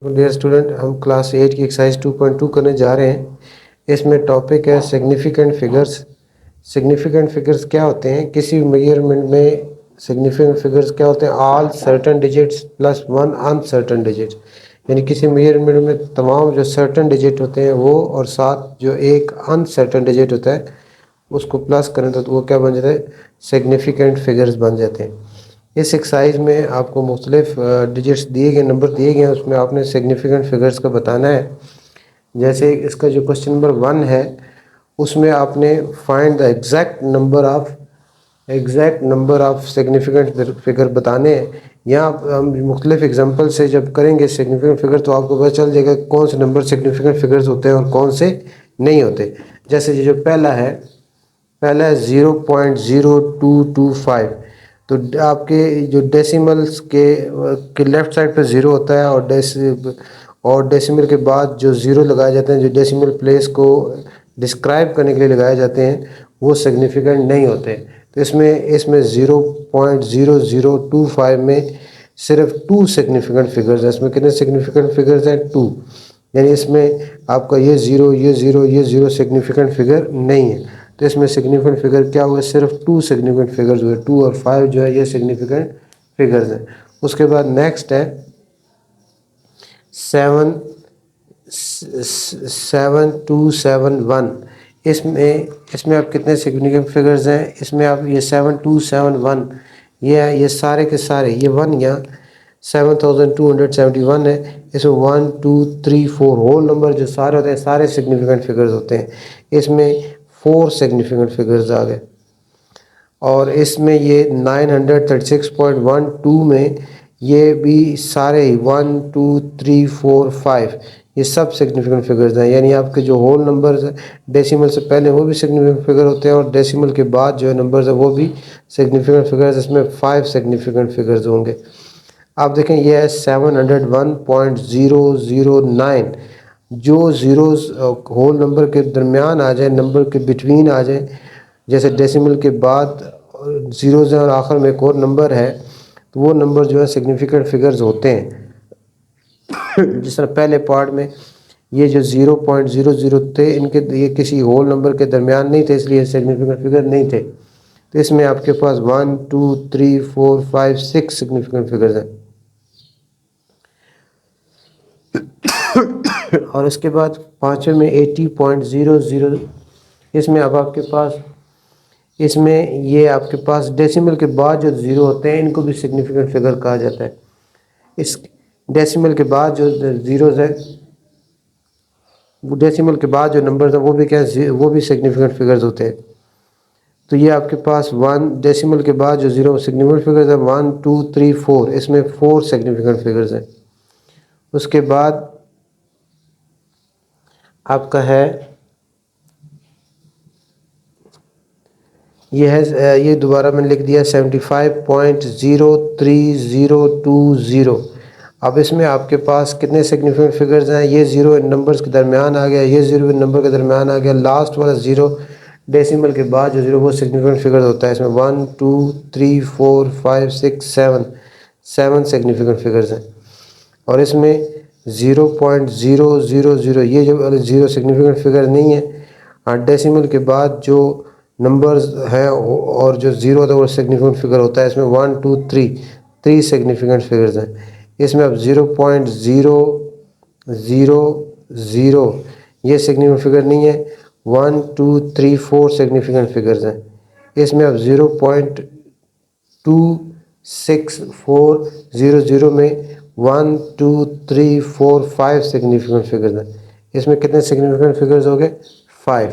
Dear student, हम class 8 की exercise 2.2 करने जा रहे हैं। इसमें टॉपिक है सिग्निफिकेंट फिगर्स। सिग्निफिकेंट फिगर्स क्या होते हैं? किसी मेजरमेंट में सिग्निफिकेंट फिगर्स क्या होते हैं? All certain digits plus one uncertain digit. यानी किसी मेजरमेंट में तमाम जो सर्टेन डिजिट होते हैं वो, और साथ जो एक अनसर्टेन डिजिट होता है उसको प्लस करें तो वो क्या बन जाता है? सिग्निफिकेंट फिगर्स बन जाते हैं। इस एक्सरसाइज में आपको मुख्तलिफ डिजिट्स दिए गए, नंबर दिए गए हैं, उसमें आपने सिग्निफिकेंट फिगर्स का बताना है। जैसे इसका जो क्वेश्चन नंबर 1 है उसमें आपने find the exact number of significant figure बताने हैं। यहाँ हम मुख्तलिफ एग्जांपल से जब करेंगे सिग्निफिकेंट फिगर तो आपको पता चल जाएगा कौन से नंबर सिग्निफिकेंट फिगर्स होते हैं और कौन से नहीं होते। जैसे ये जो पहला है 0.0225। तो आपके जो डेसिमल्स के लेफ़्ट साइड पे ज़ीरो होता है और डेसिमल के बाद जो ज़ीरो लगाए जाते हैं, जो डेसिमल प्लेस को डिस्क्राइब करने के लिए लगाए जाते हैं, वो सिग्निफिकेंट नहीं होते। तो इसमें 0.0025 में सिर्फ 2 सिग्निफिकेंट फिगर्स हैं। इसमें कितने सिग्निफिकेंट फिगर्स हैं? 2। यानी इसमें आपका ये ज़ीरो सिग्निफिकेंट फिगर नहीं है। तो इसमें सिग्निफिकेंट फिगर क्या हुए? सिर्फ 2 सिग्निफिकेंट फिगर्स हुए। 2 और 5 जो है ये सिग्निफिकेंट फिगर्स हैं। उसके बाद नेक्स्ट है 7271। इसमें आप कितने सिग्निफिकेंट फिगर्स हैं? इसमें आप ये 7271 ये सारे के सारे ये 1 यहाँ 7271 है। इसमें 1 2 3 4 होल नंबर जो सारे होते हैं सारे सिग्निफिकेंट फिगर्स होते हैं। इसमें 4 सिग्निफिकेंट फिगर्स आ गए। और इसमें ये 936.12 में ये भी सारे 1 2 3 4 5 ये सब सिग्निफिकेंट फिगर्स हैं। यानी आपके जो होल नंबर्स हैं डेसिमल से पहले वो भी सिग्निफिकेंट फिगर होते हैं और डेसिमल के बाद जो नंबर्स है वो भी सिग्निफिकेंट फिगर्स। इसमें 5 सिग्निफिकेंट फिगर्स होंगे। आप देखें ये है 701.009। जो ज़ीरोज़ होल नंबर के दरमियान आ जाए, नंबर के बिटवीन आ जाए, जैसे डेसिमल के बाद ज़ीरोज़ हैं और आखिर में एक और नंबर है, तो वो नंबर जो है सिग्निफिकेंट फिगर्स होते हैं। जिस तरह पहले पार्ट में ये जो 0.00 थे इनके ये किसी होल नंबर के दरमियान नहीं थे, इसलिए सिग्निफिकेंट फिगर नहीं थे। तो इसमें आपके पास 1 2 3 4 5 6 सिग्निफिकेंट फिगर्स हैं। और उसके बाद पाँचवें में 80.00। इसमें अब आपके पास इसमें ये आपके पास डेसिमल के बाद जो ज़ीरो होते हैं इनको भी सिग्निफिकेंट फिगर कहा जाता है। इस डेसिमल के बाद जो ज़ीरोज़ है, डेसिमल के बाद जो नंबर्स हैं वो भी क्या है? वो भी सिग्निफिकेंट फिगर्स होते हैं। तो ये आपके पास 1 डेसिमल के बाद जो ज़ीरो सिग्निफिकेंट फिगर्स है 1 2 3 4, इसमें 4 सिग्निफिकेंट फिगर्स हैं। उसके बाद आपका है ये दोबारा मैंने लिख दिया 75.03020। अब इसमें आपके पास कितने सिग्निफिकेंट फिगर्स हैं? ये ज़ीरो इन नंबर्स के दरमियान आ गया, ये ज़ीरो इन नंबर के दरमियान आ गया, लास्ट वाला ज़ीरो डेसिमल के बाद जो ज़ीरो वो सिग्निफिकेंट फिगर्स होता है। इसमें 1 2 3 4 5 6 7 सिग्निफिकेंट फिगर्स हैं। और इसमें 0.000 ये जो ज़ीरो सिग्निफिकेंट फिगर नहीं है। डेसिमल के बाद जो नंबर्स हैं और जो ज़ीरो होता है वो सिग्निफिकेंट फिगर होता है। इसमें 1 2 3 सिग्निफिकेंट फिगर्स हैं। इसमें अब 0.000 ये सिग्निफिकेंट फिगर नहीं है। 1 2 3 4 सिग्निफिकेंट फिगर्स हैं। इसमें अब 0.26400 में 1 2 3 4 5 सिग्निफिकेंट फिगर्स हैं। इसमें कितने सिग्निफिकेंट फिगर्स हो गए? 5।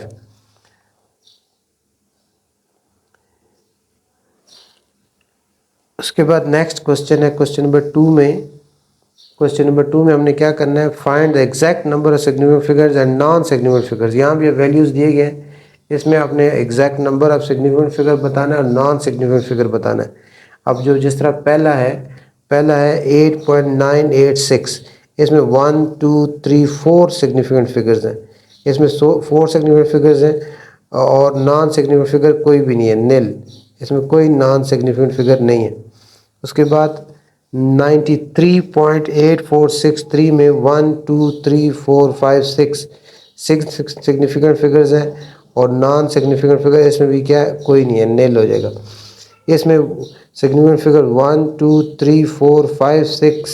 उसके बाद नेक्स्ट क्वेश्चन है क्वेश्चन नंबर 2 में। क्वेश्चन नंबर 2 में हमने क्या करना है? Find the exact number of significant figures and non significant figures. यहाँ भी वैल्यूज़ दिए गए हैं। इसमें आपने exact number of significant figure बताना है और नॉन सिग्निफिकेंट फिगर बताना है। अब जो जिस तरह पहला है 8.986। इसमें 1 2 3 4 सिग्निफिकेंट फिगर्स हैं। इसमें 4 सिग्निफिकेंट फिगर्स हैं और नॉन सिग्निफिकेंट फिगर कोई भी नहीं है, निल। इसमें कोई नॉन सिग्निफिकेंट फिगर नहीं है। उसके बाद 93.8463 में 1 2 3 4 5 6 सिग्निफिकेंट फिगर्स हैं और नॉन सिग्निफिकेंट फिगर इसमें भी क्या है, कोई नहीं है, नेल हो जाएगा। इसमें सिग्निफिकेंट फिगर 1 2 3 4 5 6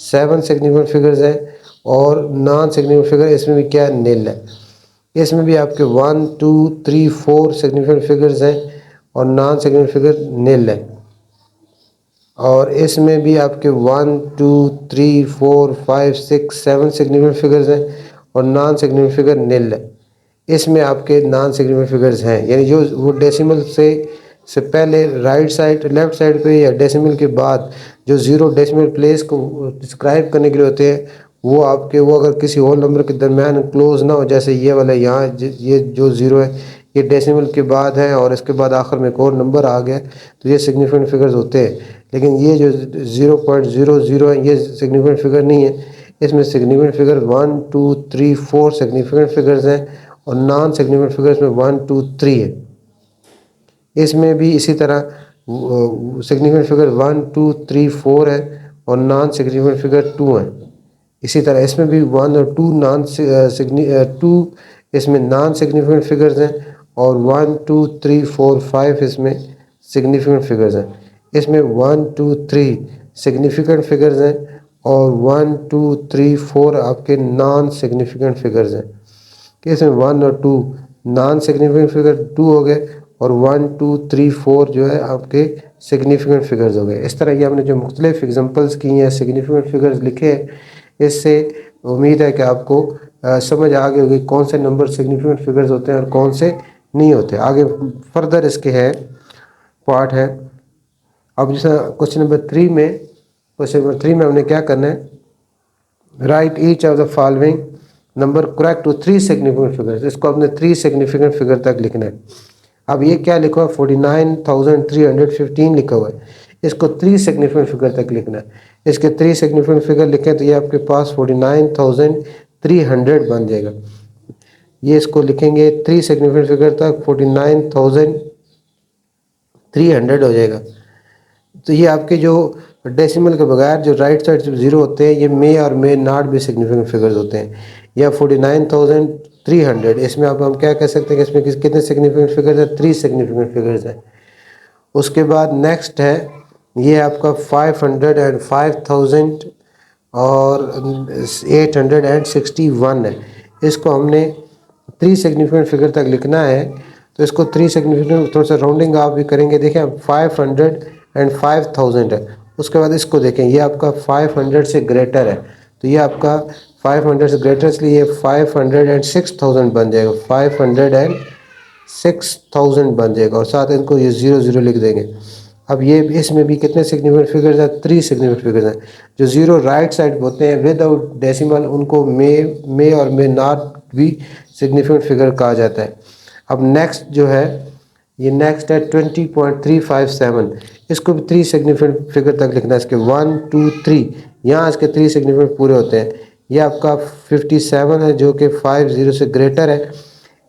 7 सिग्निफिकेंट फिगर्स हैं और नॉन सिग्निफिकेंट फिगर इसमें भी क्या है, नेल है। इसमें भी आपके 1 2 3 4 सिग्निफिकेंट फिगर्स हैं और नॉन सिग्निफिकेंट फिगर नेल है। और इसमें भी आपके 1 2 3 4 5 6 7 सिग्निफिकेंट फिगर्स हैं और नॉन सिग्निफिकेंट फिगर निल है। इसमें आपके नॉन सिग्निफिकेंट फिगर्स हैं, यानी जो वो डेसिमल से पहले राइट साइड लेफ्ट साइड पे या डेसिमल के बाद जो ज़ीरो डेसिमल प्लेस को डिस्क्राइब करने के लिए होते हैं, वो आपके वो अगर किसी होल नंबर के दरमियान क्लोज ना हो, जैसे ये वाला यहाँ ये जो ज़ीरो है ये डेसिमल के बाद है और इसके बाद आखिर में एक और नंबर आ गया, तो ये सिग्निफिकेंट फिगर्स होते हैं। लेकिन ये जो 0.00 है ये सिग्निफिकेंट फिगर नहीं है। इसमें सिग्निफिकेंट फिगर 1 2 3 4 सिग्निफिकेंट फिगर्स हैं और नॉन सिग्निफिकेंट फिगर्स में 1 2 3 है। इसमें भी इसी तरह सिग्निफिकेंट फिगर 1 2 3 4 है और नॉन सिग्निफिकेंट फिगर 2 है। इसी तरह इसमें भी 1 और 2 इसमें नॉन सिग्निफिकेंट फिगर्स हैं और 1 2 3 4 5 इसमें सिग्निफिकेंट फिगर्स हैं। इसमें 1 2 3 सिग्निफिकेंट फिगर्स हैं और 1 2 3 4 आपके नॉन सिग्निफिकेंट फिगर्स हैं। कि इसमें 1 और 2 नॉन सिग्निफिकेंट फिगर 2 हो गए और 1 2 3 4 जो है आपके सिग्निफिकेंट फिगर्स हो गए। इस तरह ये हमने जो मुख्तलिफ एग्जांपल्स की हैं, सिग्निफिकेंट फिगर्स लिखे हैं, इससे उम्मीद है कि आपको समझ आ गई होगी कौन से नंबर सिग्निफिकेंट फिगर्स होते हैं और कौन से नहीं होते। आगे फर्दर इसके है पार्ट है। अब जैसा क्वेश्चन नंबर 3 में हमने क्या करना है, right each of the following number correct to 3 significant figures. इसको आपने 3 सिग्निफिकेंट फिगर तक लिखना है। अब ये क्या लिखा हुआ है, 49,315 लिखा हुआ है, इसको 3 सिग्निफिकेंट फिगर तक लिखना है। इसके 3 सिग्निफिकेंट फिगर लिखें तो ये आपके पास 49,300 बन जाएगा। ये इसको लिखेंगे 3 सिग्निफिकेंट फिगर तक 49,300 हो जाएगा। तो ये आपके जो डेसिमल के बगैर जो राइट साइड से ज़ीरो होते हैं, ये मे और मे नॉट भी सिग्निफिकेंट फिगर्स होते हैं। या 49,300 इसमें अब हम क्या कह सकते हैं कि इसमें कितने सिग्निफिकेंट फिगर्स हैं, 3 सिग्निफिकेंट फिगर्स हैं। उसके बाद नेक्स्ट है ये आपका 500 एंड 5,000 और 861 है। इसको हमने 3 सिग्निफिकेंट फिगर तक लिखना है, तो इसको 3 सिग्निफिकेंट थोड़ा सा राउंडिंग आप भी करेंगे। देखें 500 एंड 5,000 है। उसके बाद इसको देखें ये आपका 500 से ग्रेटर है, तो ये आपका 500 से ग्रेटर इसलिए 506,000 बन जाएगा, 506,000 बन जाएगा और साथ इनको ये 0 लिख देंगे। अब ये इसमें भी कितने सिग्निफिकेंट फिगर्स हैं, 3 सिग्निफिकेंट फिगर्स हैं। जो ज़ीरो राइट साइड होते हैं विदाउट डेसिमल उनको मे और मे नॉट भी सिग्निफिकेंट फिगर कहा जाता है। अब नेक्स्ट जो है ये नेक्स्ट है 20.357, इसको भी 3 सिग्निफिकेंट फिगर तक लिखना है। इसके 1 2 3 यहाँ इसके 3 सिग्निफिकेंट पूरे होते हैं। ये आपका 57 है जो कि 50 से ग्रेटर है,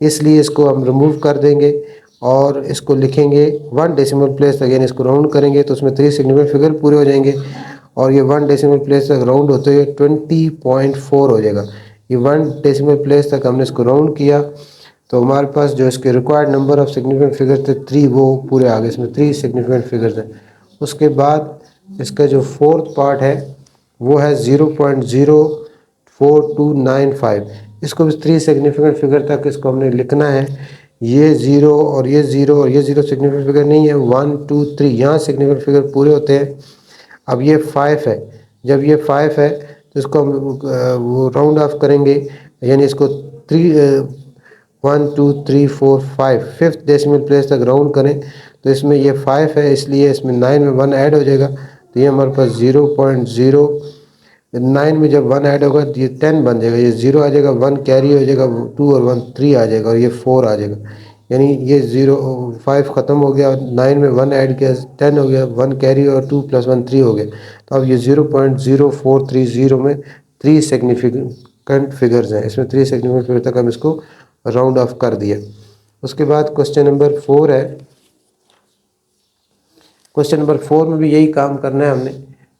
इसलिए इसको हम रिमूव कर देंगे और इसको लिखेंगे 1 डेसिमल प्लेस तक, यानी इसको राउंड करेंगे तो उसमें 3 सिग्निफिकेंट फिगर पूरे हो जाएंगे और ये 1 डेसिमल प्लेस तक राउंड होते हुए 20.4 हो जाएगा। ये 1 डेसिमल प्लेस तक हमने इसको राउंड किया तो हमारे पास जो इसके required number of significant figure थे 3, वो पूरे आ गए। इसमें 3 सिग्निफिकेंट फिगर्स हैं। उसके बाद इसका जो फोर्थ पार्ट है वो है 0.04295, इसको भी 3 सिग्निफिकेंट फिगर तक इसको हमने लिखना है। ये 0 और ये 0 और ये 0 सिग्निफिकेंट फिगर नहीं है, 1 2 3 यहाँ सिग्निफिकेंट फिगर पूरे होते हैं। अब ये 5 है, जब ये 5 है तो इसको हम वो राउंड ऑफ करेंगे, यानी इसको 1 2 3 4 5 फिफ्थ डेसिमल प्लेस तक राउंड करें तो इसमें ये 5 है, इसलिए इसमें 9 में 1 ऐड हो जाएगा तो ये हमारे पास 0.09 में जब 1 ऐड होगा तो ये 10 बन जाएगा। ये 0 आ जाएगा, 1 कैरी हो जाएगा, 2 और 1 3 आ जाएगा और ये 4 आ जाएगा। यानी ये 5 ख़त्म हो गया, 9 में 1 ऐड किया 10 हो गया, 1 कैरी और 2 + 1 3 हो गया। तो अब ये 0.0430 में 3 सिग्निफिकेंट फिगर्स हैं। इसमें 3 सिग्निफिकेंट फिगर तक हम इसको राउंड ऑफ कर दिया। उसके बाद क्वेश्चन नंबर 4 है। क्वेश्चन नंबर 4 में भी यही काम करना है हमने।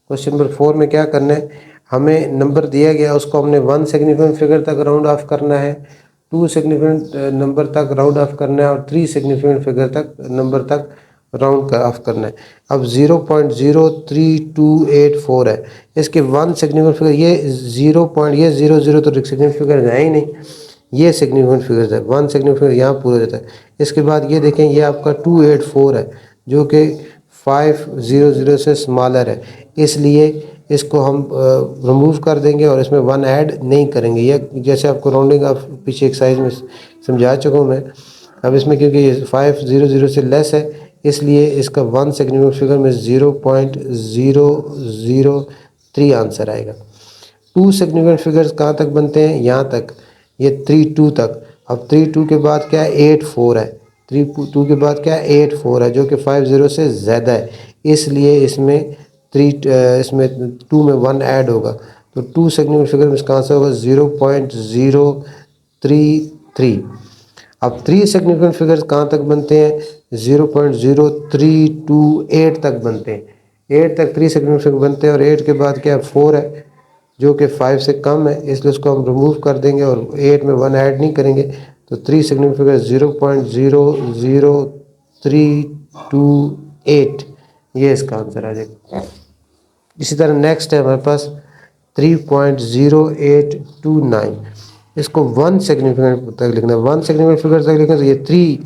क्वेश्चन नंबर 4 में क्या करना है, हमें नंबर दिया गया उसको हमने 1 सिग्निफिकेंट फिगर तक राउंड ऑफ करना है, 2 सिग्निफिकेंट नंबर तक राउंड ऑफ करना है और 3 सिग्निफिकेंट फिगर तक नंबर तक राउंड ऑफ करना है। अब 0.03284 है, इसके 1 सिग्निफिकेंट फिगर ये 0 तो सिग्निफिकेंट फिगर है ही नहीं, ये सिग्निफिकेंट फिगर है, 1 सिग्निफिकेंट यहाँ पूरा जाता है। इसके बाद ये देखें ये आपका 284 है जो कि 500 से स्मॉलर है, इसलिए इसको हम रिमूव कर देंगे और इसमें 1 ऐड नहीं करेंगे। यह जैसे आपको राउंडिंग ऑफ पीछे एक्सरसाइज में समझा चुका हूँ मैं। अब इसमें क्योंकि 500 से लेस है इसलिए इसका 1 सिग्निफिकेंट फिगर में 0.003 आंसर आएगा। 2 सिग्निफिकेंट फिगर्स कहाँ तक बनते हैं, यहाँ तक, ये 32 तक। अब 32 के बाद क्या है, 84 है, 32 के बाद क्या है 84 है जो कि 50 से ज़्यादा है, इसलिए इसमें 2 में 1 ऐड होगा, तो 2 सिग्निफिकेंट फिगर में इसका आंसर होगा 0.033। अब 3 सिग्निफिकेंट फिगर्स कहाँ तक बनते हैं, 0.0328 तक बनते हैं, 8 तक 3 सिग्निफिकेंट फिगर बनते हैं और 8 के बाद क्या है 4 है जो कि 5 से कम है, इसलिए उसको हम रिमूव कर देंगे और 8 में 1 ऐड नहीं करेंगे, तो 3 सिग्निफिकेंट फिगर 0.00328 ये इसका आंसर आ जाएगा। इसी तरह नेक्स्ट है हमारे पास 3.0829, इसको 1 सिग्निफिकेंट तक लिखना है, 1 सिग्निफिकेंट फिगर तक लिखना है, तो ये 3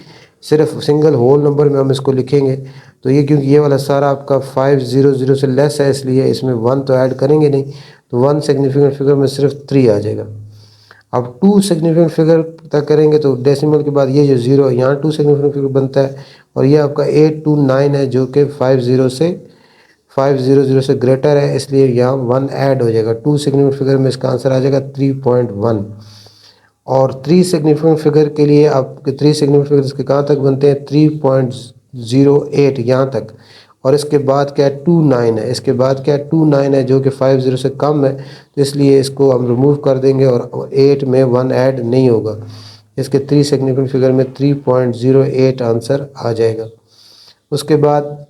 सिर्फ सिंगल होल नंबर में हम इसको लिखेंगे, तो ये क्योंकि ये वाला सारा आपका 500 से लेस है इसलिए इसमें 1 तो ऐड करेंगे नहीं, तो 1 सिग्निफिकेंट फिगर में सिर्फ 3 आ जाएगा। अब 2 सिग्निफिकेंट फिगर तक करेंगे तो डेसिमल के बाद ये जो 0 है यहाँ 2 सिग्निफिकेंट फिगर बनता है और ये आपका 829 है जो कि 500 से ग्रेटर है, इसलिए यहाँ 1 ऐड हो जाएगा। 2 सिग्निफिकेंट फिगर में इसका आंसर आ जाएगा 3.1। और 3 सिग्निफिकेंट फिगर के लिए आपके 3 सिग्निफिकेंट फिगर इसके कहाँ तक बनते हैं, 3.08 यहाँ तक, और इसके बाद क्या है 29 है, इसके बाद क्या है 29 है जो कि 50 से कम है, तो इसलिए इसको हम रिमूव कर देंगे और 8 में 1 ऐड नहीं होगा, इसके 3 सिग्निफिकेंट फिगर में 3.08 आंसर आ जाएगा। उसके बाद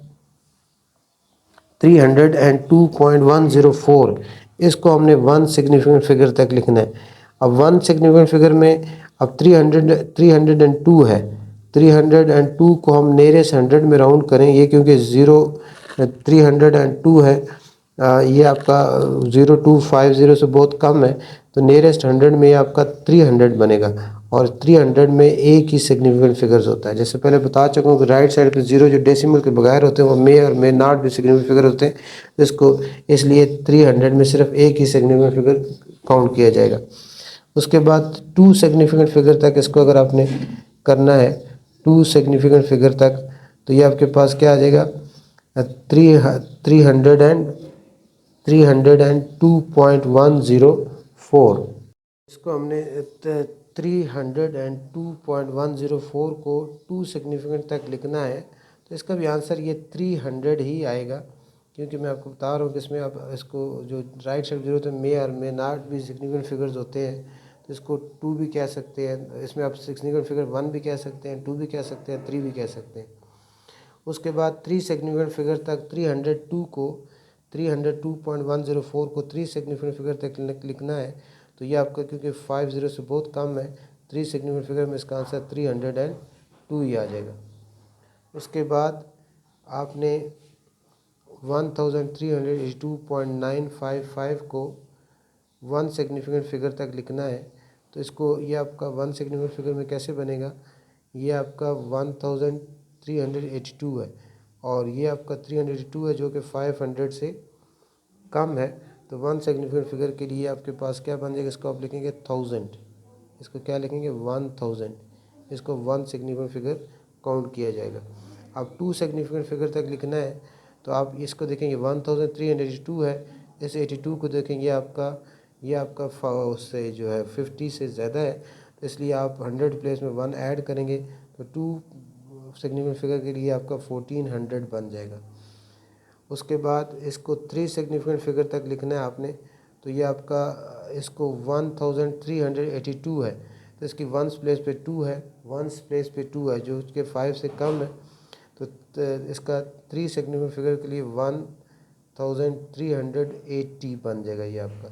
302.104 इसको हमने 1 सिग्निफिकेंट फिगर तक लिखना है। अब 1 सिग्निफिकेंट फिगर में अब 302 है, 302 को हम नियरेस्ट 100 में राउंड करें, ये क्योंकि 302 है, ये आपका 0250 से बहुत कम है, तो नियरेस्ट 100 में ये आपका 300 बनेगा और 300 में एक ही सिग्निफिकेंट फिगर्स होता है। जैसे पहले बता चुका हूँ कि राइट साइड पे 0 जो डेसिमल के बगैर होते हैं वो मे और मे नॉट भी सिग्निफिकेंट फिगर होते हैं, इसको इसलिए 300 में सिर्फ एक ही सिग्निफिकेंट फिगर काउंट किया जाएगा। उसके बाद 2 सिग्निफिकेंट फिगर तक इसको अगर आपने करना है, 2 सिग्निफिकेंट फिगर तक, तो ये आपके पास क्या आ जाएगा 302.104। इसको हमने 302.104 को 2 सिग्निफिकेंट तक लिखना है, तो इसका भी आंसर ये 300 ही आएगा, क्योंकि मैं आपको बता रहा हूँ कि इसमें आप इसको जो राइट साइड जरूरत है मे और मे नॉट भी सिग्निफिकेंट फिगर्स होते हैं, तो इसको 2 भी कह सकते हैं, इसमें आप सिग्निफिकेंट फिगर 1 भी कह सकते हैं, 2 भी कह सकते हैं, 3 भी कह सकते हैं। उसके बाद 3 सिग्निफिकेंट फिगर तक 302.104 को 3 सिग्निफिकेंट फिगर तक लिखना है, तो ये आपका क्योंकि 50 से बहुत कम है, 3 सिग्निफिकेंट फिगर में इसका आंसर 302 ही आ जाएगा। उसके बाद आपने 1382.955 को 1 सिग्निफिकेंट फिगर तक लिखना है, तो इसको ये आपका 1 सिग्निफिकेंट फिगर में कैसे बनेगा, ये आपका 1382 है और ये आपका 382 है जो कि 500 से कम है, तो 1 सिग्निफिकेंट फिगर के लिए आपके पास क्या बन जाएगा, इसको आप लिखेंगे 1000, इसको क्या लिखेंगे 1000, इसको 1 सिग्निफिकेंट फिगर काउंट किया जाएगा। अब 2 सिग्निफिकेंट फिगर तक लिखना है, तो आप इसको देखेंगे 1382 है, इस 82 को देखेंगे ये आपका उससे जो है 50 से ज़्यादा है, तो इसलिए आप 100 प्लेस में 1 ऐड करेंगे, तो 2 सिग्निफिकेंट फिगर के लिए आपका 1400 बन जाएगा। उसके बाद इसको 3 सिग्निफिकेंट फिगर तक लिखना है आपने, तो ये आपका इसको 1382 है, तो इसकी 1 प्लेस पे 2 है, 1 प्लेस पे 2 है जो कि 5 से कम है, तो इसका 3 सिग्निफिकेंट फिगर के लिए 1380 बन जाएगा ये आपका,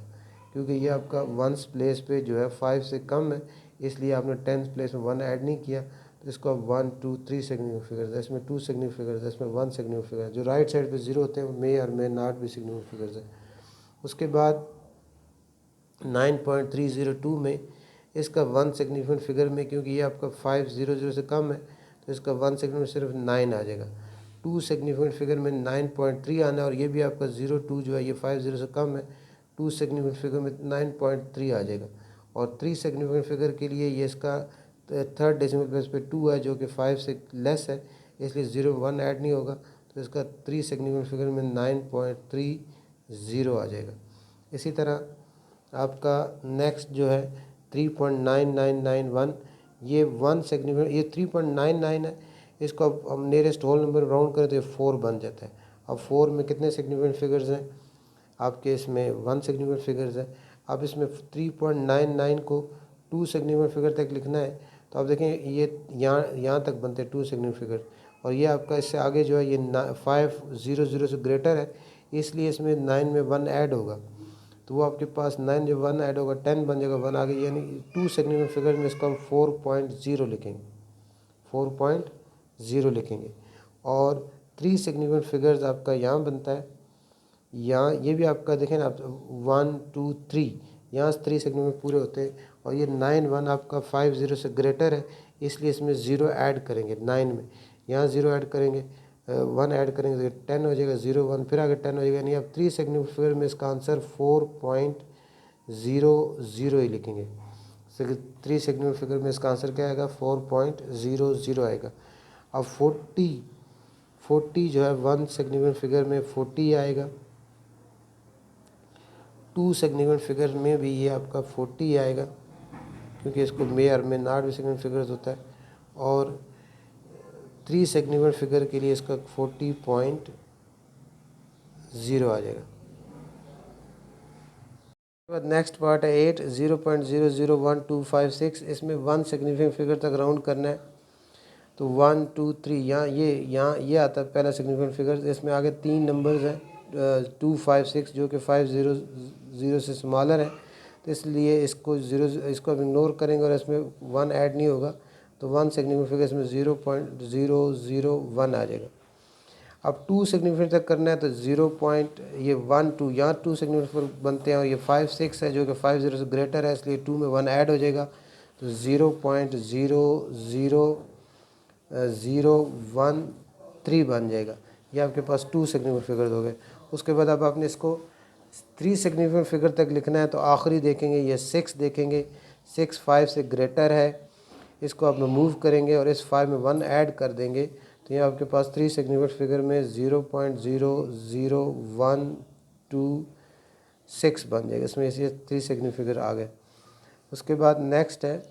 क्योंकि ये आपका वंस प्लेस पे जो है 5 से कम है, इसलिए आपने 10th प्लेस में 1 ऐड नहीं किया, तो इसको आप 1 2 3 सिग्निफिकेंट फिगर्स है, इसमें 2 सिग्निफिकेंट फिगर्स है, इसमें 1 सिग्निफिकेंट फिगर है। जो राइट साइड पे 0 होते हैं वो मे और मे नॉट भी सिग्निफिकेंट फिगर्स है। उसके बाद 9.302 में इसका 1 सिग्निफिकेंट फिगर में, क्योंकि ये आपका 500 से कम है, तो इसका 1 सिग्निफिकेंट सिर्फ 9 आ जाएगा। 2 सिग्निफिकेंट फिगर में 9.3 आना है, और ये भी आपका 02 जो है ये 50 से कम है, 2 सिग्निफिकेंट फिगर में 9.3 आ जाएगा। और 3 सिग्निफिकेंट फिगर के लिए ये इसका थर्ड डेसिमल प्लेस पे 2 है, जो कि 5 से लेस है, इसलिए 01 ऐड नहीं होगा, तो इसका 3 सिग्निफिकेंट फिगर में 9.30 आ जाएगा। इसी तरह आपका नेक्स्ट जो है 3.9991, ये 1 सिग्निफिकेंट, ये 3.99 है, इसको अब हम नियरेस्ट होल नंबर राउंड करें तो ये 4 बन जाता है। अब 4 में कितने सिग्निफिकेंट फिगर्स हैं आपके, इसमें 1 सिग्निफिकेंट फिगर्स है। अब इसमें 3.99 को 2 सिग्निफिकेंट फिगर तक लिखना है, तो आप देखें ये यहाँ तक बनते हैं 2 सिग्निफिकेंट फिगर, और ये आपका इससे आगे जो है ये 500 से ग्रेटर है, इसलिए इसमें 9 में 1 ऐड होगा, तो वो आपके पास 9 जब 1 ऐड होगा 10 बन जाएगा, 1 आगे, यानी 2 सिग्निफिकेंट फिगर में इसको हम 4.0 लिखेंगे, 4.0 लिखेंगे। और 3 सिग्निफिकेंट फिगर्स आपका यहाँ बनता है, यहाँ ये भी आपका देखें ना आप 1 2 3, यहाँ से 3 सेगमेंट पूरे होते हैं, और ये 9 1 आपका 50 से ग्रेटर है, इसलिए इसमें 0 ऐड करेंगे 9 में, यहाँ 0 ऐड करेंगे, 1 ऐड करेंगे तो 10 हो जाएगा, 0 1 फिर आगे 10 हो जाएगा, यानी आप 3 सेगमेंट फिगर में इसका आंसर 4.00 ही लिखेंगे। 3 सेगमेंट फिगर में इसका आंसर क्या आएगा, 4.00 आएगा। अब 40 जो है 1 सेगमेंट फिगर में 40 आएगा, 2 सिग्निफिकेंट फिगर में भी ये आपका 40 आएगा, क्योंकि इसको मे और मे नॉट भी सिग्निफिकेंट फिगर्स होता है। और 3 सिग्निफिकेंट फिगर के लिए इसका 40.0 आ जाएगा। उसके बाद नेक्स्ट पार्ट है 8 0.001256, इसमें 1 सिग्निफिकेंट फिगर तक राउंड करना है, तो 1 2 3 यहाँ ये आता है पहला सिग्निफिकेंट फिगर, इसमें आगे 3 नंबर्स हैं 2 5 6 जो कि 500 से स्मॉलर है, तो इसलिए इसको अब इग्नोर करेंगे और इसमें 1 ऐड नहीं होगा, तो 1 सिग्निफिकेंट फिगर इसमें 0.001 आ जाएगा। अब 2 सिग्निफिकेंट तक करना है, तो 1 2 यहाँ 2 सिग्निफिकेंट बनते हैं, और ये 5 6 है जो कि 50 से ग्रेटर है, इसलिए 2 में 1 ऐड हो जाएगा, तो 0.00013 बन जाएगा। ये आपके पास 2 सिग्निफिकेंट फिगर्स हो गए। उसके बाद अब आपने इसको 3 सिग्निफिकेंट फिगर तक लिखना है, तो आखिरी देखेंगे ये 6 देखेंगे, 6 5 से ग्रेटर है, इसको आप मूव करेंगे और इस 5 में 1 ऐड कर देंगे, तो ये आपके पास 3 सिग्निफिकेंट फिगर में 0.00126 बन जाएगा। इसमें ये 3 सिग्निफिकेंट फिगर आ गए। उसके बाद नेक्स्ट है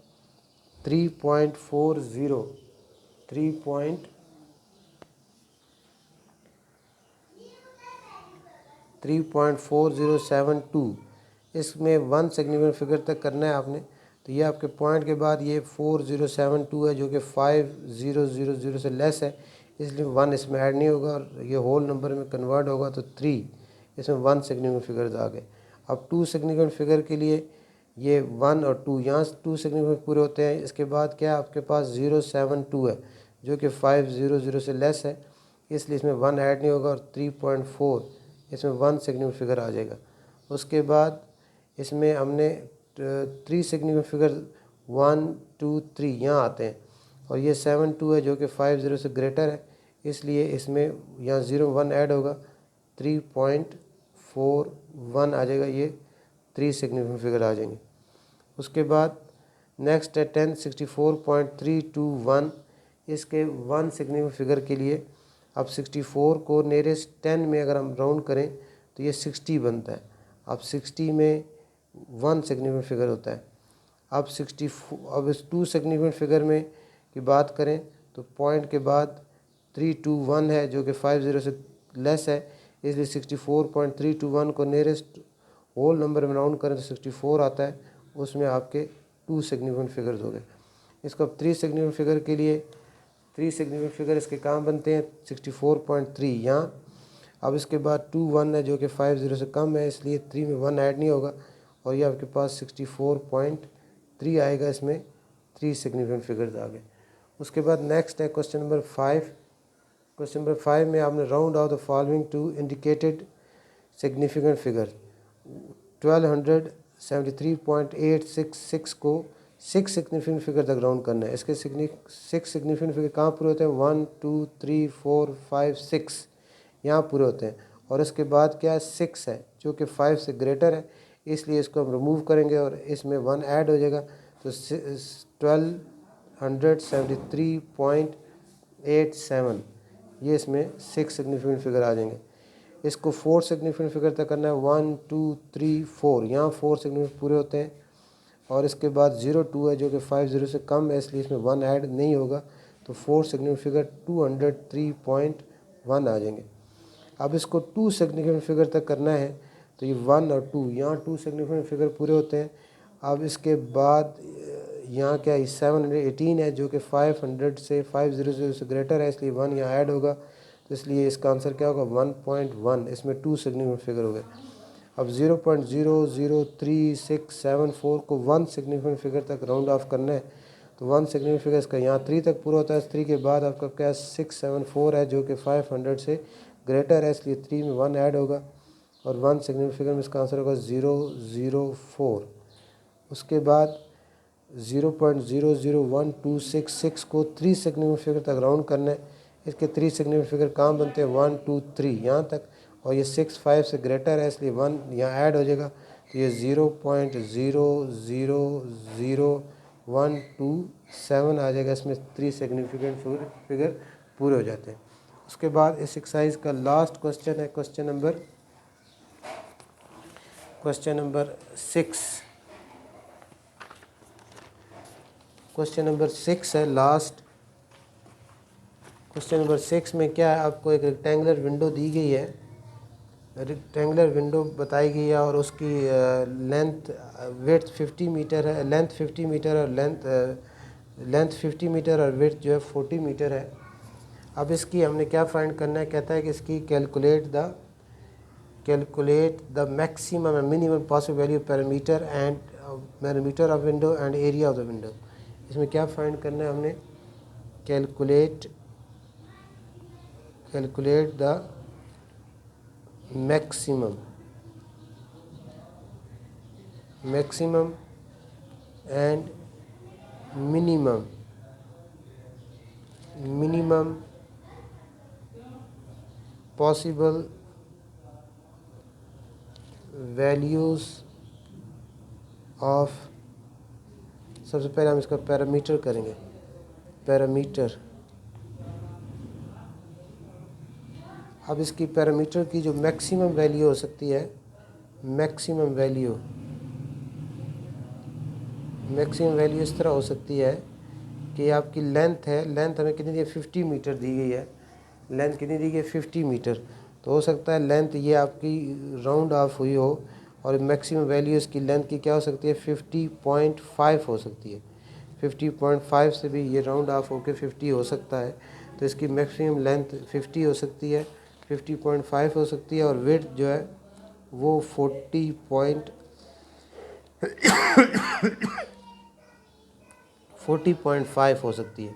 3.4072, इसमें 1 सिग्निफिकेंट फिगर तक करना है आपने, तो ये आपके पॉइंट के बाद ये 4072 है जो कि 5000 से लेस है, इसलिए 1 इसमें ऐड नहीं होगा, और ये होल नंबर में कन्वर्ट होगा, तो 3 इसमें 1 सिग्निफिकेंट फिगर्स आ गए। अब 2 सिग्निफिकेंट फिगर के लिए ये 1 और 2, यहाँ से 2 सिग्निफिकेंट पूरे होते हैं, इसके बाद क्या आपके पास 072 है जो कि 500 से लेस है, इसलिए इसमें 1 ऐड नहीं होगा, और 3.4 इसमें 1 सिग्निफिकेंट फिगर आ जाएगा। उसके बाद इसमें हमने 3 सिग्निफिकेंट फिगर 1 2 3 यहाँ आते हैं, और ये 7 2 है जो कि 50 से ग्रेटर है, इसलिए इसमें यहाँ 0 1 ऐड होगा, 3.41 आ जाएगा, ये 3 सिग्निफिकेंट फिगर आ जाएंगे। उसके बाद नेक्स्ट है 1064.321, इसके 1 सिग्निफिकेंट फिगर के लिए अब 64 को नियरेस्ट 10 में अगर हम राउंड करें तो ये 60 बनता है। अब 60 में 1 सिग्निफिकेंट फिगर होता है। अब इस 2 सिग्निफिकेंट फिगर में की बात करें तो पॉइंट के बाद 321 है जो कि 50 से लेस है, इसलिए 64.321 को नियरेस्ट होल नंबर में राउंड करें तो 64 आता है, उसमें आपके 2 सिग्निफिकेंट फिगर्स हो गए। इसको अब 3 सिग्निफिकेंट फिगर के लिए 3 सिग्निफिकेंट फिगर इसके काम बनते हैं 64.3 यहाँ। अब इसके बाद 2 1 है जो कि 50 से कम है, इसलिए 3 में 1 ऐड नहीं होगा और ये आपके पास 64.3 आएगा। इसमें 3 सिग्निफिकेंट फिगर्स आ गए। उसके बाद नेक्स्ट है क्वेश्चन नंबर 5। क्वेश्चन नंबर 5 में आपने round off the following to indicated significant figure 1273.866 को 6 सिग्निफिकेंट फिगर तक राउंड करना है। इसके 6 सिग्निफिकेंट फिगर कहाँ पूरे होते हैं? 1 2 3 4 5 6 यहाँ पूरे होते हैं। और इसके बाद क्या है? 6 है जो कि 5 से ग्रेटर है, इसलिए इसको हम रिमूव करेंगे और इसमें 1 ऐड हो जाएगा। तो 1273.87 ये इसमें 6 सिग्निफिकेंट फिगर आ जाएंगे। इसको 4 सिग्निफिकेंट फिगर तक करना है। 1 2 3 4 यहाँ 4 सिग्निफिकेंट पूरे होते हैं। और इसके बाद 02 है जो कि 50 से कम है, इसलिए इसमें 1 ऐड नहीं होगा। तो 4 सिग्निफिकेंट फिगर 203.1 आ जाएंगे। अब इसको 2 सिग्निफिकेंट फिगर तक करना है, तो ये 1 और 2 यहाँ 2 सिग्निफिकेंट फिगर पूरे होते हैं। अब इसके बाद यहाँ क्या है? 718 है जो कि 500 से 500 से ग्रेटर है, इसलिए 1 यहाँ ऐड होगा। तो इसलिए इसका आंसर क्या होगा? 1.1। इसमें 2 सिग्निफिकेंट फिगर हो गए। अब 0.00367 को 1 सिग्निफिकेंट फिगर तक राउंड ऑफ करना है। तो 1 सिग्निफिकेंट फिगर इसका यहाँ 3 तक पूरा होता है। 3 के बाद आपका क्या 674 है जो कि 500 से ग्रेटर है, इसलिए 3 में 1 ऐड होगा और 1 सिग्निफिकेंट फिगर में इसका आंसर होगा 004। उसके बाद 0.001266 को 3 सिग्निफिकेंट फिगर तक राउंड करना है। इसके 3 सिग्निफिकेंट फिगर कहाँ बनते हैं? 1 2 3 यहाँ तक, और ये 6 5 से ग्रेटर है, इसलिए 1 यहाँ ऐड हो जाएगा। तो ये 0.000127 आ जाएगा। इसमें 3 सिग्निफिकेंट फिगर पूरे हो जाते हैं। उसके बाद इस एक्सरसाइज का लास्ट क्वेश्चन है क्वेश्चन नंबर 6। क्वेश्चन नंबर 6 है लास्ट। क्वेश्चन नंबर 6 में क्या है? आपको एक रेक्टेंगुलर विंडो दी गई है, रेक्टेंगुलर विंडो बताई गई है और उसकी लेंथ विड्थ 50 मीटर है, लेंथ 50 मीटर और लेंथ 50 मीटर और विड्थ जो है 40 मीटर है। अब इसकी हमने क्या फाइंड करना है? कहता है कि इसकी calculate the maximum and minimum possible value parameter of window and area of the window. इसमें क्या फाइंड करना है हमने? Calculate the maximum and minimum possible values of, सबसे पहले हम इसका पैरामीटर करेंगे। पैरामीटर, अब इसकी पैरामीटर की जो मैक्सिमम वैल्यू हो सकती है, मैक्सिमम वैल्यू इस तरह हो सकती है कि आपकी लेंथ है, लेंथ हमें कितनी दी है? 50 मीटर दी गई है। लेंथ कितनी दी गई है? 50 मीटर। तो हो सकता है लेंथ ये आपकी राउंड ऑफ हुई हो और मैक्सिमम वैल्यू इसकी लेंथ की क्या हो सकती है? 50.5 हो सकती है। 50.5 से भी ये राउंड ऑफ होकर 50 हो सकता है। तो इसकी मैक्सिमम लेंथ 50 हो सकती है, 50.5 हो सकती है और विड्थ जो है वो 40.5 हो सकती है।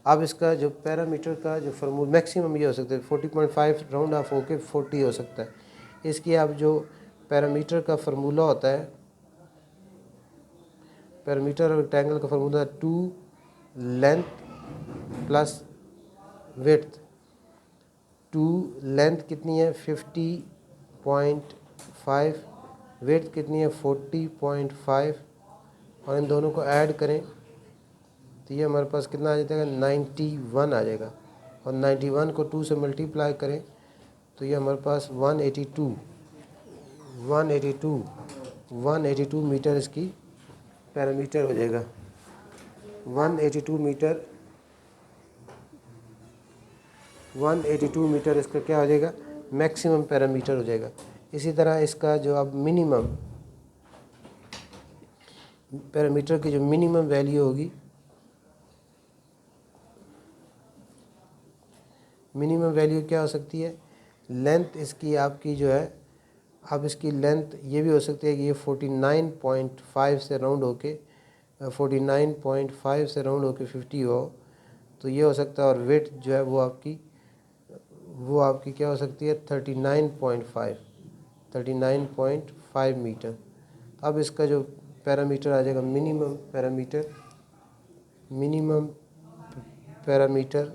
अब इसका जो पैरामीटर का जो फार्मूला मैक्सिमम ये हो सकता है 40.5 राउंड ऑफ होके 40 हो सकता है। इसकी अब जो पैरामीटर का फार्मूला होता है, पैरामीटर और रेक्टेंगल का फार्मूला है 2 लेंथ प्लस विड्थ। 2 लेंथ कितनी है? 50.5, विड्थ कितनी है? 40.5 और इन दोनों को ऐड करें तो ये हमारे पास कितना आ जाएगा? 91 आ जाएगा। और 91 को 2 से मल्टीप्लाई करें तो ये हमारे पास 182 मीटर इसकी पैरामीटर हो जाएगा। 182 मीटर इसका क्या हो जाएगा? मैक्सिमम पैरामीटर हो जाएगा। इसी तरह इसका जो अब मिनिमम पैरामीटर की जो मिनिमम वैल्यू होगी, मिनिमम वैल्यू क्या हो सकती है? लेंथ इसकी आपकी जो है, अब इसकी लेंथ ये भी हो सकती है कि ये 49.5 से राउंड होके 49.5 से राउंड होके 50 हो, तो ये हो सकता है। और वेट जो है वो आपकी क्या हो सकती है, 39.5 मीटर। अब इसका जो पैरामीटर आ जाएगा मिनिमम पैरामीटर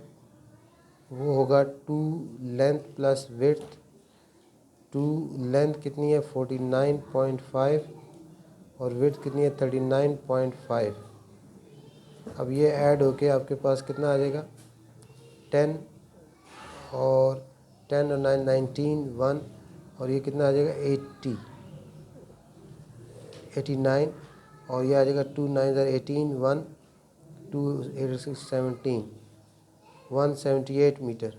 वो होगा 2 लेंथ प्लस विड्थ। 2 लेंथ कितनी है 49.5 और विड्थ कितनी है 39.5। अब ये ऐड होके आपके पास कितना आ जाएगा 10 और 10 और 9 19 1 और ये कितना आ जाएगा 89 और ये आ जाएगा 2 9 18 1 2 8 6 17 178 मीटर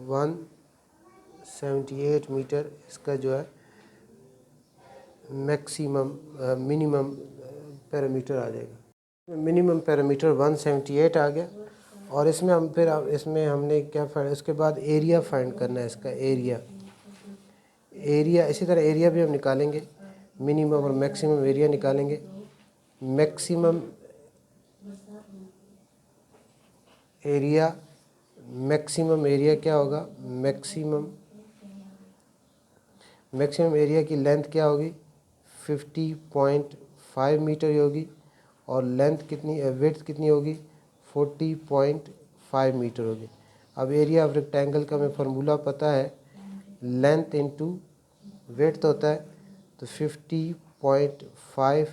178 मीटर इसका जो है मिनिमम पैरामीटर आ जाएगा। मिनिमम पैरामीटर 178 आ गया। और इसमें हम फिर इसमें हमने क्या फाइंड, इसके बाद एरिया फाइंड करना है। इसका एरिया इसी तरह एरिया भी हम निकालेंगे, मिनिमम और मैक्सिमम एरिया निकालेंगे। मैक्सिमम एरिया क्या होगा, मैक्सिमम एरिया की लेंथ क्या होगी 50.5 मीटर होगी और लेंथ कितनी विड्थ कितनी होगी 40.5 मीटर होगी। अब एरिया ऑफ रेक्टेंगल का हमें फार्मूला पता है, लेंथ इंटू विड्थ होता है, तो 50.5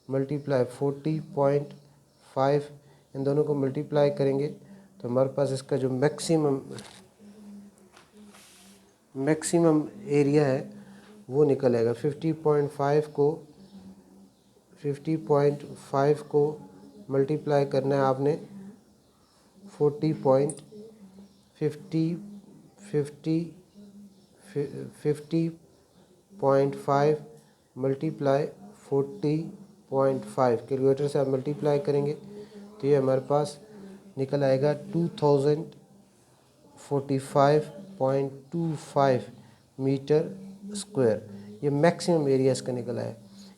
मल्टीप्लाई 40.5 इन दोनों को मल्टीप्लाई करेंगे तो हमारे पास इसका जो मैक्सिमम एरिया है वो निकल आएगा। 50.5 को मल्टीप्लाई करना है आपने 50.5 मल्टीप्लाई 40.5 कैलकुलेटर से आप मल्टीप्लाई करेंगे तो ये हमारे पास निकल आएगा 2045.25 मीटर स्क्वायर। ये मैक्सिमम एरिया इसका निकला है।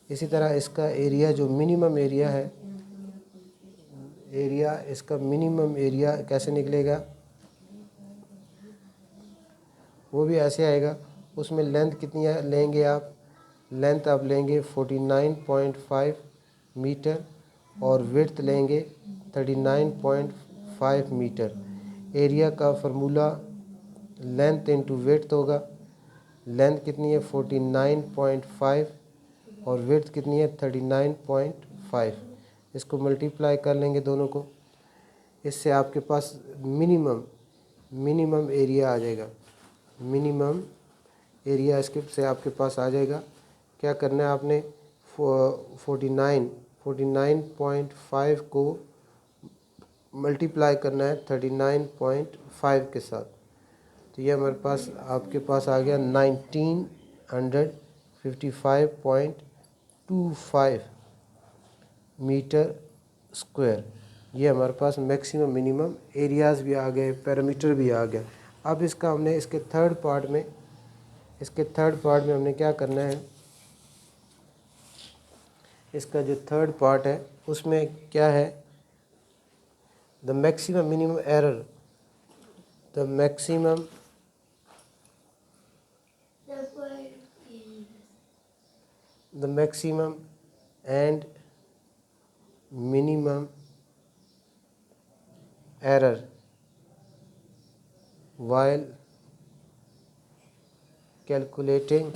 इसी तरह इसका एरिया जो मिनिमम एरिया है, इसका मिनिमम एरिया कैसे निकलेगा, वो भी ऐसे आएगा। उसमें लेंथ कितनी लेंगे आप, लेंथ आप लेंगे 49.5 मीटर और विड्थ लेंगे 39.5 मीटर। एरिया का फार्मूला लेंथ इंटू विड्थ होगा। लेंथ कितनी है 49.5 और विड्थ कितनी है 39.5। इसको मल्टीप्लाई कर लेंगे दोनों को, इससे आपके पास मिनिमम एरिया आ जाएगा। मिनिमम एरिया इसके से आपके पास आ जाएगा। क्या करना है आपने 49.5 को मल्टीप्लाई करना है 39.5 के साथ, तो ये हमारे पास आपके पास आ गया 1955.25 मीटर स्क्वायर। ये हमारे पास मैक्सिमम मिनिमम एरियाज़ भी आ गए, पैरामीटर भी आ गया। अब इसका हमने इसके थर्ड पार्ट में हमने क्या करना है, इसका जो थर्ड पार्ट है उसमें क्या है, the maximum minimum error, the maximum and minimum error while calculating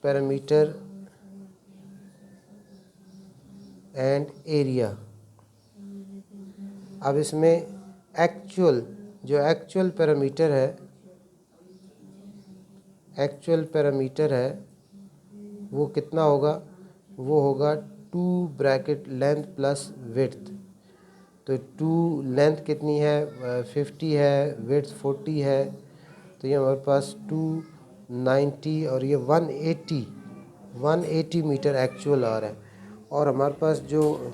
parameter and area। अब इसमें एक्चुअल पैरामीटर है वो कितना होगा, वो होगा 2 ब्रैकेट लेंथ प्लस विड्थ। तो 2 लेंथ कितनी है 50 है, विड्थ 40 है, तो ये हमारे पास 290 और ये 180 मीटर एक्चुअल आ रहा है। और हमारे पास जो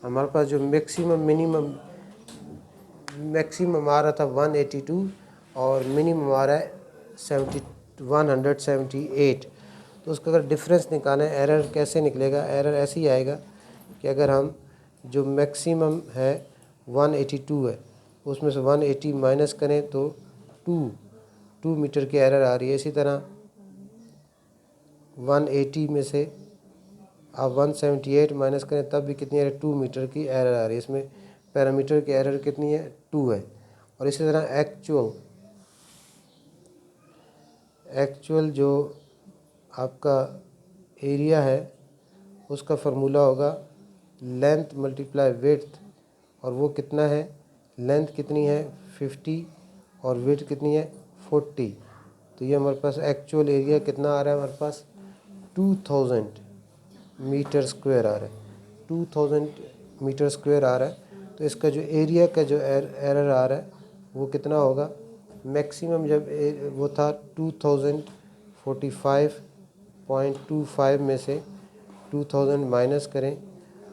हमारे पास जो मैक्सिमम आ रहा था 182 और मिनिमम आ रहा है 178। तो उसका अगर डिफरेंस निकालें, एरर कैसे निकलेगा? एरर ऐसे ही आएगा कि अगर हम जो मैक्सिमम है 182 है, उसमें से 180 माइनस करें तो 2 मीटर की एरर आ रही है। इसी तरह 180 में से आप 178 माइनस करें तब भी कितनी एरर? 2 मीटर की एरर आ रही है। इसमें पैरामीटर की एरर कितनी है? 2 है। और इसी तरह एक्चुअल जो आपका एरिया है उसका फार्मूला होगा लेंथ मल्टीप्लाई विड्थ, और वो कितना है? लेंथ कितनी है? 50 और विड्थ कितनी है? 40। तो ये हमारे पास एक्चुअल एरिया कितना आ रहा है? हमारे पास 2000 मीटर स्क्वायर आ रहा है। 2000 मीटर स्क्वायर आ रहा है। तो इसका जो एरिया का जो एरर आ रहा है वो कितना होगा? मैक्सिमम जब वो था 2045.25 में से 2000 माइनस करें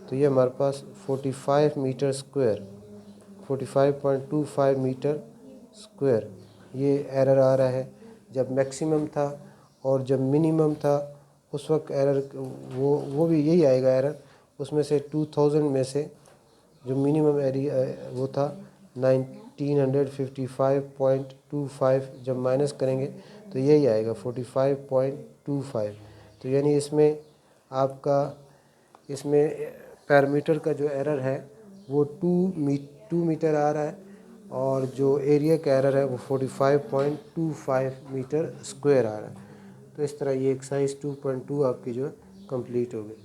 तो ये हमारे पास 45 मीटर स्क्वायर, 45.25 मीटर स्क्वायर ये एरर आ रहा है। जब मैक्सिमम था और जब मिनिमम था उस वक्त एरर वो भी यही आएगा एरर। उसमें से 2000 में से जो मिनिमम एरिया वो था 1955.25, जब माइनस करेंगे तो यही आएगा 45.25। तो यानी आपका इसमें पैरामीटर का जो एरर है वो 2 मीटर आ रहा है, और जो एरिया का एरर है वो 45.25 मीटर स्क्वायर आ रहा है। तो इस तरह ये एक्सरसाइज 2.2 आपकी जो है कंप्लीट हो गई।